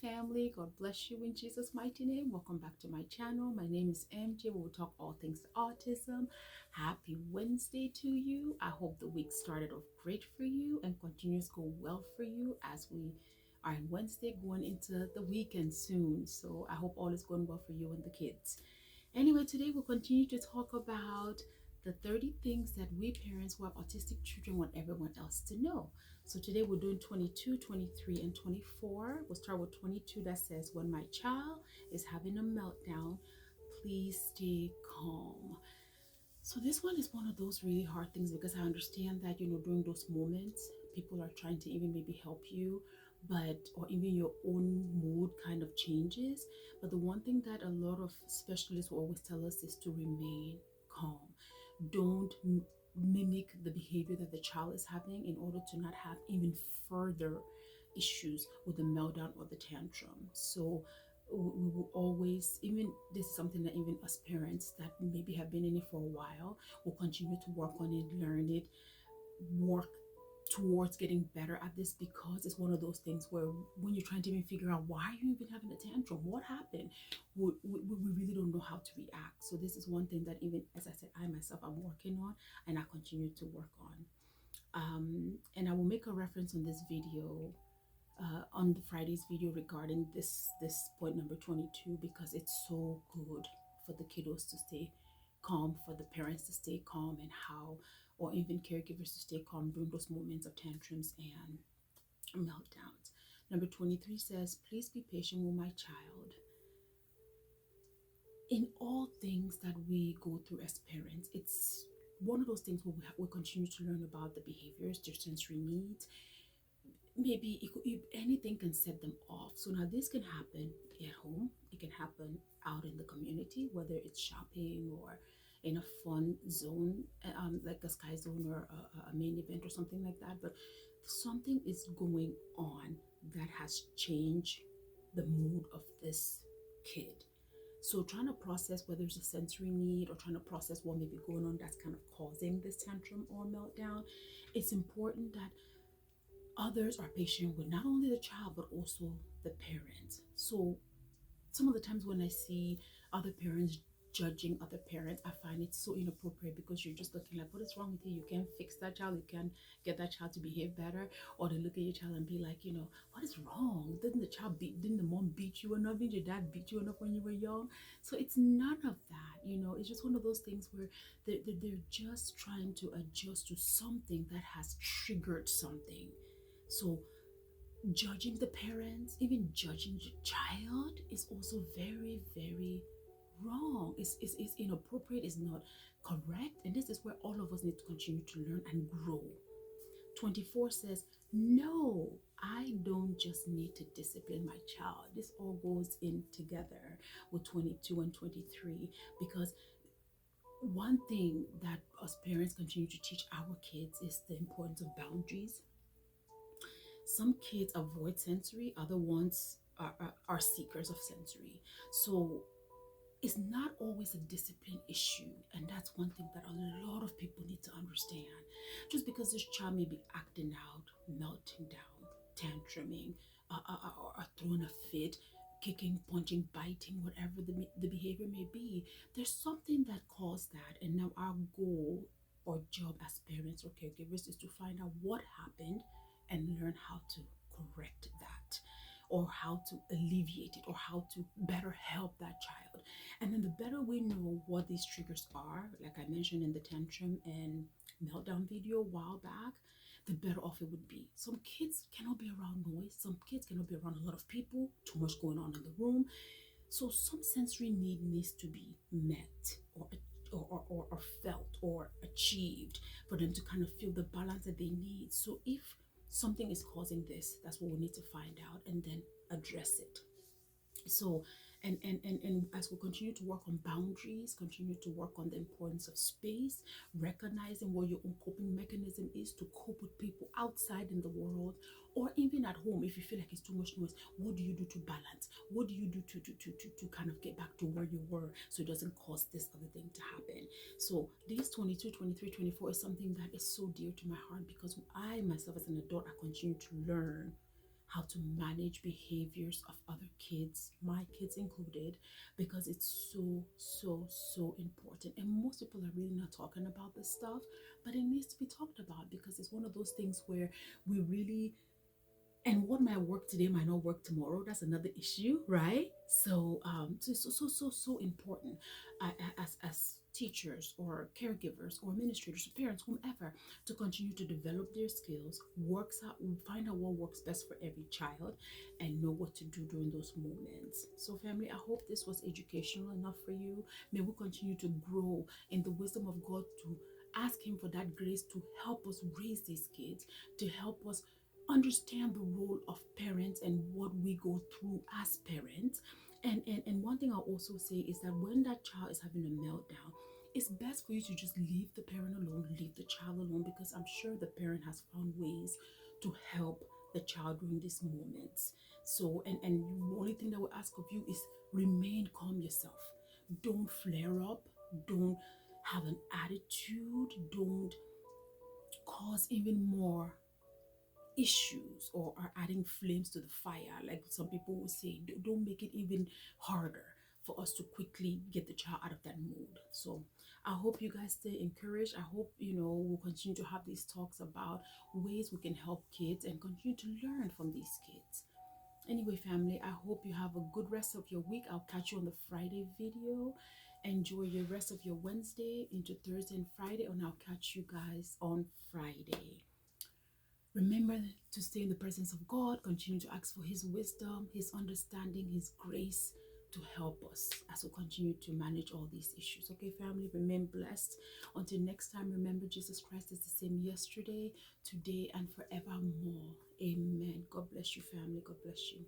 family. God bless you in Jesus' mighty name. Welcome back to my channel. My name is MJ. We'll talk all things autism. Happy Wednesday to you. I hope the week started off great for you and continues to go well for you as we are in Wednesday going into the weekend soon. So I hope all is going well for you and the kids. Anyway, today we'll continue to talk about the 30 things that we parents who have autistic children want everyone else to know. So today we're doing 22, 23, and 24. We'll start with 22 that says, when my child is having a meltdown, please stay calm. So this one is one of those really hard things because I understand that, during those moments, people are trying to even maybe help you, or even your own mood kind of changes. But the one thing that a lot of specialists will always tell us is to remain calm. Don't mimic the behavior that the child is having in order to not have even further issues with the meltdown or the tantrum. So we will always, even this is something that even us parents that maybe have been in it for a while, will continue to work on it, learn it, work towards getting better at this, because it's one of those things where when you're trying to even figure out why are you even having a tantrum, what happened, we really don't know how to react. So this is one thing that, even as I said, I myself I'm working on, and I continue to work on. And I will make a reference on this video, on the Friday's video, regarding this point number 22, because it's so good for the kiddos to stay calm, for the parents to stay calm, and how, or even caregivers to stay calm during those moments of tantrums and meltdowns. Number 23 says, please be patient with my child. In all things that we go through as parents, it's one of those things where we continue to learn about the behaviors, their sensory needs. Maybe anything can set them off. So now this can happen at home, it can happen out in the community, whether it's shopping or in a fun zone, like a sky zone or a main event or something like that. But something is going on that has changed the mood of this kid. So trying to process whether it's a sensory need, or trying to process what may be going on that's kind of causing this tantrum or meltdown, it's important that others are patient with not only the child but also the parents. So some of the times when I see other parents judging other parents, I find it so inappropriate, because you're just looking like, what is wrong with you? You can't fix that child, you can't get that child to behave better. Or they look at your child and be like, what is wrong? Didn't the mom beat you enough? Didn't your dad beat you enough when you were young? So it's none of that. It's just one of those things where they're just trying to adjust to something that has triggered something. So judging the parents, even judging the child, is also very, very wrong. It's inappropriate, it's not correct. And this is where all of us need to continue to learn and grow. 24 says, no, I don't just need to discipline my child. This all goes in together with 22 and 23, because one thing that us parents continue to teach our kids is the importance of boundaries. Some kids avoid sensory, other ones are seekers of sensory. So it's not always a discipline issue, and that's one thing that a lot of people need to understand. Just because this child may be acting out, melting down, tantruming, or throwing a fit, kicking, punching, biting, whatever the behavior may be, there's something that caused that. And now our goal or job as parents or caregivers is to find out what happened and learn how to correct that, or how to alleviate it, or how to better help that child. And then the better we know what these triggers are, like I mentioned in the tantrum and meltdown video a while back, the better off it would be. Some kids cannot be around noise, some kids cannot be around a lot of people, too much going on in the room. So some sensory need needs to be met, or felt or achieved, for them to kind of feel the balance that they need. So if something is causing this, that's what we need to find out and then address it. So and as we continue to work on boundaries, continue to work on the importance of space, recognizing what your own coping mechanism is to cope with people outside in the world, or even at home. If you feel like it's too much noise, what do you do to balance? What do you do to kind of get back to where you were, so it doesn't cause this other thing to happen? So these 22, 23, 24 is something that is so dear to my heart, because I myself as an adult, I continue to learn how to manage behaviors of other kids, my kids included, because it's so, so, so important. And most people are really not talking about this stuff, but it needs to be talked about because it's one of those things where we really, and what might work today might not work tomorrow. That's another issue, right? So important, as teachers or caregivers or administrators or parents, whomever, to continue to develop their skills, works out, find out what works best for every child, and know what to do during those moments. So, family, I hope this was educational enough for you. May we continue to grow in the wisdom of God, to ask Him for that grace to help us raise these kids, to help us understand the role of parents and what we go through as parents. And one thing I'll also say is that when that child is having a meltdown, it's best for you to just leave the parent alone, leave the child alone, because I'm sure the parent has found ways to help the child during these moments. So, and the only thing that we ask of you is remain calm yourself. Don't flare up. Don't have an attitude. Don't cause even more issues or are adding flames to the fire, like some people will say. Don't make it even harder for us to quickly get the child out of that mood. So I hope you guys stay encouraged. I hope we'll continue to have these talks about ways we can help kids and continue to learn from these kids. Anyway, family, I hope you have a good rest of your week. I'll catch you on the Friday video. Enjoy your rest of your Wednesday into Thursday and Friday, and I'll catch you guys on Friday. Remember to stay in the presence of God, continue to ask for His wisdom, His understanding, His grace to help us as we continue to manage all these issues. Okay, family, remain blessed. Until next time, remember Jesus Christ is the same yesterday, today, and forevermore. Amen. God bless you, family. God bless you.